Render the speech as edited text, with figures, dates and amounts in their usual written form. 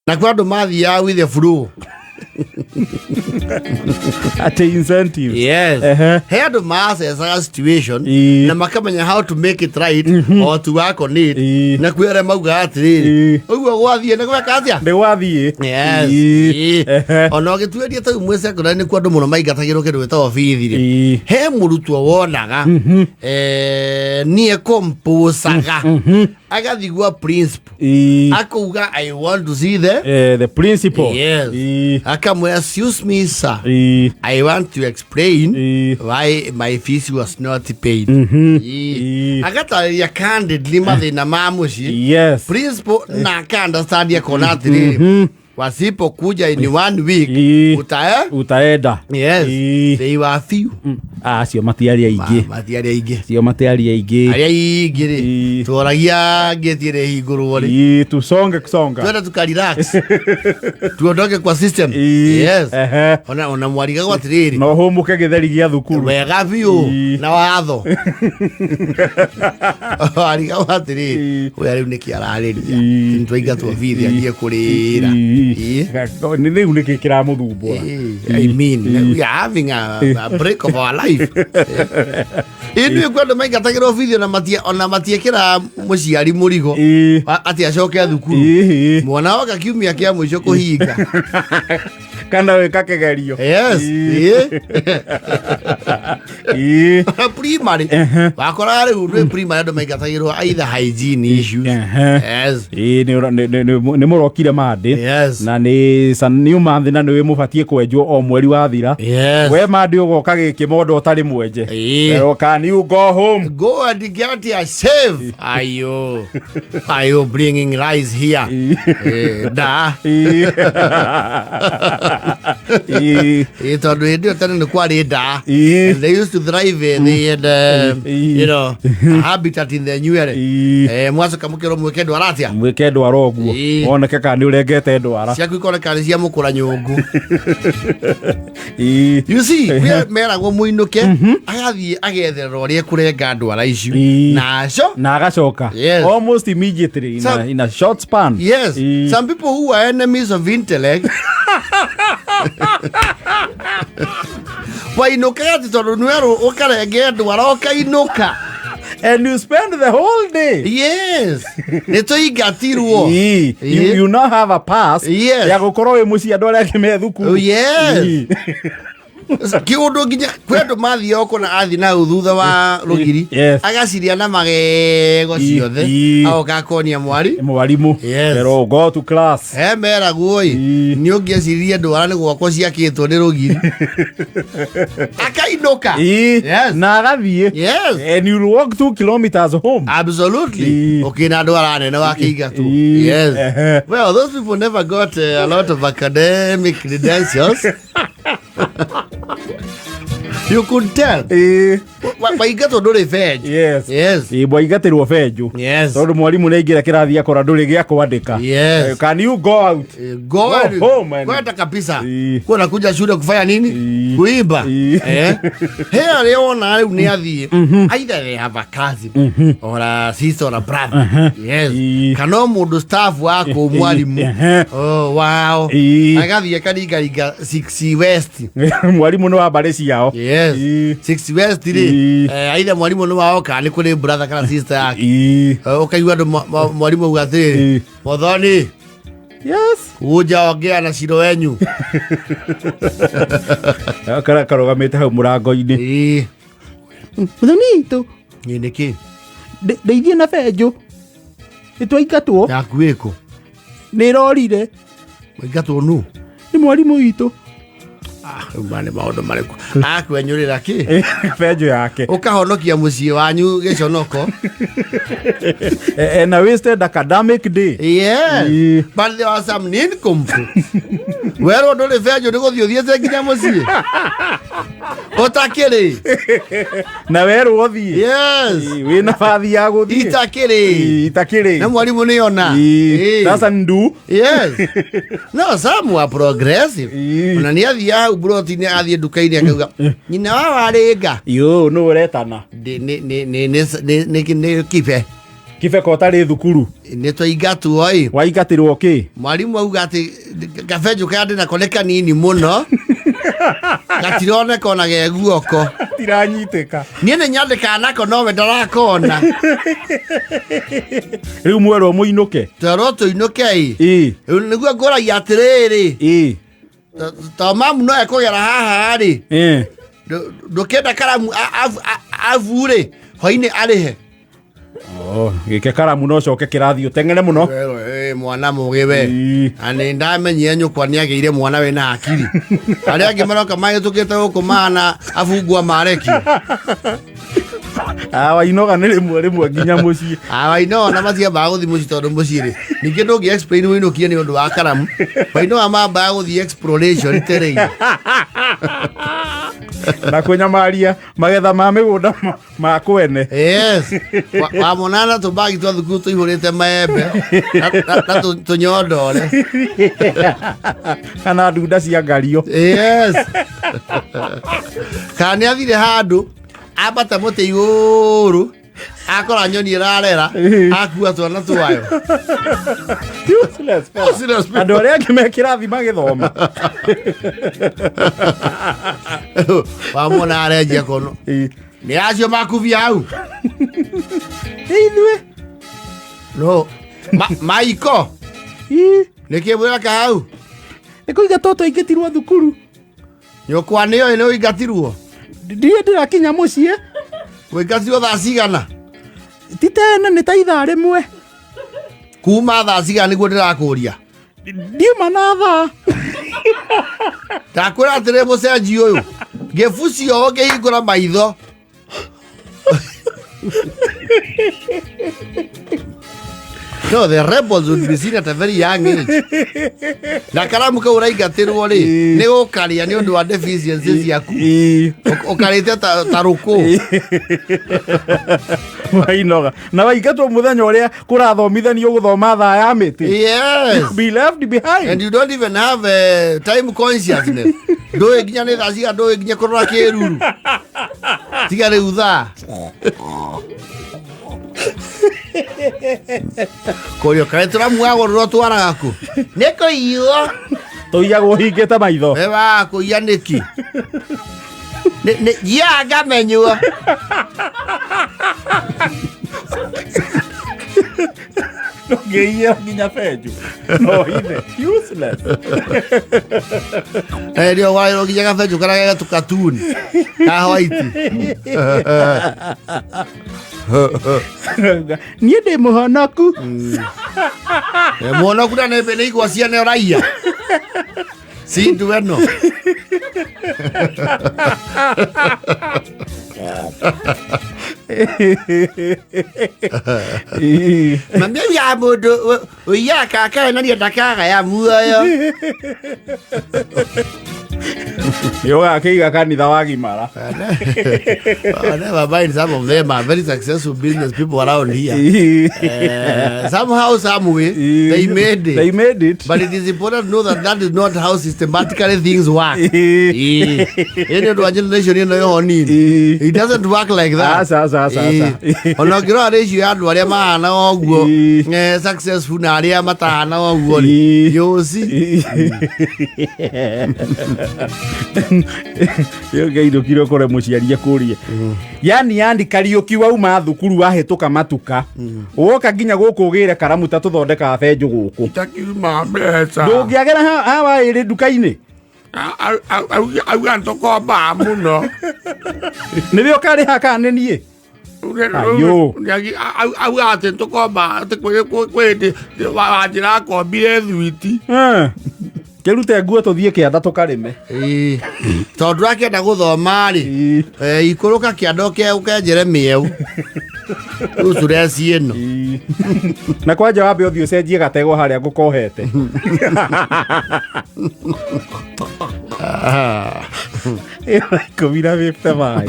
Na kwa ndo mathiaga with the flu. At incentive. Yes. Here the mass is a situation. Na makamenya how to make it right or to work on it. Na kwere mauga atiri. Ugo gwathie na gweka atia? Nde wathie. Yes. Ono gitweria ta mwese kora ni kwa ndo muno maingatagiro kindu weta ofithire. He murutwo wonaga nie composaga. Agathigwa principle. Akuga I want to see the principle. Yes. Akamwe excuse me sir. I want to explain why my fees was not paid. Agataria candidly mathina ma muci. Yes. Principle na ka understand ya konatiri. Wasipo kuja in 1 week utaenda. Yes. They were few. Sio matiaria ingi. Matiaria ingi. Sio matiaria ingi. Aria ingi ri. Turagia getire higuru wori. Tusonge kusonga. Twenda tukarelax. Tuondoke kwa system. Yes. Ona mwariga kwa tiriri. No homuke githeri gia thukuru. Wega biu na watho. Ariga kwa tiriri. We ari uniki arariria. Ntwaigatwo vithi agie kurira. Ni riu niki kiramuthumbura. I mean, we are having a break of our life. Ini kwenda maingatagirwo video na matiekera muciari murigo ati acoke thukuru. Mwana waka kiumia kia mwisho kuhinga. Kana weka kegerio. Yes. Primary. Wakora riu primary ndo maingatagirwo either hygiene issues. Yes. Ni murokire mandi. Yes. Na ni umathi na ni mubatie kwenjwo o mweri wa thira. Yes. We mandi ugoka gikimondo utari mwenje. Can you go home? Go and get your shave. Are you bringing rice here? Da. Ito ndio tena kwa da. They used to thrive. They had a habitat in the new area. Mwaso kamukero mwekedo aratia. Mwekedo aroguo. Oneke kandi uregete ndwara. Cia kwikora kandi cia mukura nyungu. You see, we meragwo muinuke agathie agetherera uria kurenga ndwara icio na agacoka almost immediately in a short span. Yes. Some people who are enemies of intellect wainuka ati tondu nweru ukarenge ndwara ukainuka. And you spend the whole day. Yes. Neto igatirwo. You now have a pass. Yes. Ya gukorwo wi muci andu aria kime thukuru. Yes. Kiundu nginya kwendu mathia oko na athi na uthutha wa rugiri agaciria na magego ciothe aoka konia mwarimu pero go to class mera guoi ni ungiaciria ndwara ni gwakwa ciakitwo ni rugiri akainuka na agathie and you walk 2 kilometers home. Absolutely. Okay, na ndwara nene wakiigatu. Yes. Well, those people never got a lot of academic credentials. You could tell. Mwaingatwo nduri venju. Yes. Mwaingatirwo venju. Yes. Tondu mwarimu neingira kirathi akora nduri gia kwandika. Yes. Can you go out? Go home. Kwenda kabisa. Kuna kuja shule kufanya nini? Kuiba. Here leona riu ni athie. Either they have a cousin or a sister or a brother. Yes. Kana mundu staff wako mwarimu. Oh wow. Agathie karinga 6 West. Mwarimu no abare ciao. Yes. 6 West ri. Either mwarimu no wao kana kuri brother kana sister yake. Ukaigua ndo mwarimu ugatiri. Muthoni. Yes. Uja ongea na ciro wenyu. Akara karogamite hau murango-ini. Muthoni tu. Ni niki? Ndeithie na benjo. Nitwaingatwo. Yakuiko. Ni rorire. Mwaingatwo nu. Ni mwarimu witu. Mane maundu mariku akwenyurira ki benjo yake ukahonokia mucii wanyu giconoko and a wasted academic day. Yes. But there was some nincompoop. Wero nduri benjo ndiguthio thiete nginya mucii utakiri na wero uthie. Yes. Wina bathi ya guthie itakiri na mwarimu ni ona sasa ndu. Yes. No, some were progressive. Una ni athia broti ni athie duka-ini akauga nyina wa waringa yo no uretana ni kipe kibeko utari thukuru ni twaingatwo oi waingatirwo ki mwarimu auga ati gabenjo kaya ndina koneka nini muno gatironeka ona geguoko tiranyiteka nie ne nyandika nako no we ndarakona riu mwero muinuke taroto inuke niguo ngoragia atiriri ta mamu no ekogera haha ri ndukenda karamu avure hoine arihe gike karamu no coke kirathi utengere muno mwana mugiwe ani ndamenye nyukwa ni ageire mwana we na akiri aria angi maroka mahitukite gukumana afungwa mareki wainoga ni rimwe nginya mucii wainoga na mathia ba guthi mucii tondu mucii ri ningi ndungi explain winukie ni undu wa karamu wainoga mamba guthi exploration terei na kunyamaria magetha ma migunda ma kwene yes wa monana to bagi to thukuru to ihurite maembe na tunyondore kana ndunda cia ngario yes kana athire handu abata muti iguru akora nyoni irarera akua twana twayo useless andu aria angi me kirathi magithoma wamona arenjia kono ni acio makuvia au ithue no maiko nikibwira ka hau nikuiga toto ingitirwo thukuru nyokwa niyo ino ingatirwo ndiye ndirakinya mucie wingatirwo thaa cigana titene ni ta ithaa rimwe kuma thaa cigana niguo ndirakuria ndiuma na thaa takwira atiri mucenji uyu ngibucio ngihingura maitho no the rebels would be seen at a very young age na karamu ka uraingatirwo ri ni ukaria ni undu wa deficiencies ciaku ukarite taruku wainoga na waingatwo muthenya uria kurathomithanio guthoma thaa ya miti yes be left behind and you don't even have time consciousness do nginya ni thaa ciga do nginya kurora kiruru tiga riu thaa koyo kare turamuago ro twaraga ku neko iyo toiyago hingite maitho eba kuya niki ne ya gamenywo no geia nginya benjo no ine useless ndio wale nginya gabenjo karaga tukatuni ka white nie ndi muhonoku muhonoku na nebe ni igwa ciane raia si ndueno mami ya mudu uya kaka na ni ndakaga ya muoyo yoga kiga kanitha wagimara never mind, some of them are very successful business people around here. Somehow, some way, they made it. But it is important to know that that is not how systematically things work. It doesn't work like that. Onogiro ratio ya andu aria mahana oguo successful na aria matahana oguo you see. Yo geido kiro kore muciaria kurie yani Kariuki wauma thukuru wahituka matuka woka nginya guku ugire karamu ta tuthondeka benjo guku itakiuma mbeca ndungiagera hawa iri dukaini au antokomba muno niwe ukari haka nenie ayo au ate ntokomba ate kwete wajira kombire thwiti kerute nguo tuthie kianda tukarime tondu akenda guthoma ri ikuruka kiando ke ukenjere mieu ucure cieno na kwanja wambe uthio cenjie gatego haria ngukohete komira vipta vai